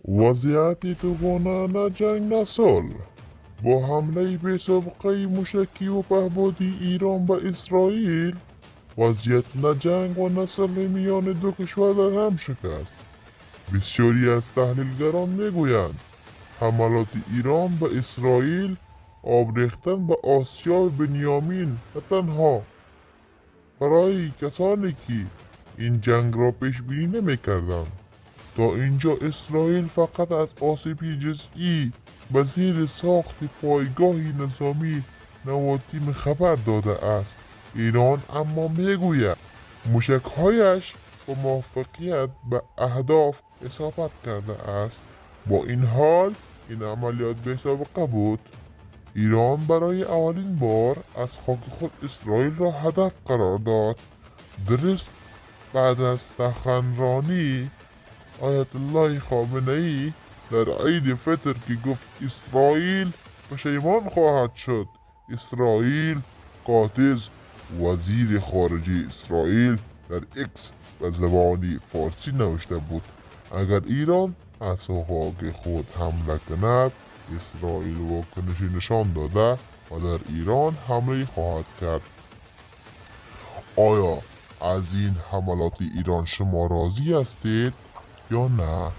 وضعیت توانانه جنگ نه صلح. با حمله بی‌سابقه موشکی و پهپادی ایران به اسرائیل، وضعیت نه جنگ و نه صلح میان دو کشور در هم شکست. بسیاری از تحلیلگران میگویند حملات ایران به اسرائیل آب ریختن به آسیای بنیامین نه تنها برای کسانی که این جنگ را پیش بینی نمی‌کردند. تا اینجا اسرائیل فقط از آسیبی جزئی به زیر ساخت پایگاهی نظامی نوادیم خبر داده است. ایران اما میگوید موشکهایش با موفقیت به اهداف اصابت کرده است. با این حال این عملیات بی‌سابقه بود. ایران برای اولین بار از خاک خود اسرائیل را هدف قرار داد. درست بعد از سخنرانی آیت الله خامنه ای در عید فطر که گفت اسرائیل پشیمان خواهد شد. اسرائیل قاطز وزیر خارجه اسرائیل در اکس به زبان فارسی نوشته بود اگر ایران از خاک خود حمله کند اسرائیل واکنشی نشان داده و در ایران حمله خواهد کرد. آیا از این حملات ایران شما راضی هستید یا نه؟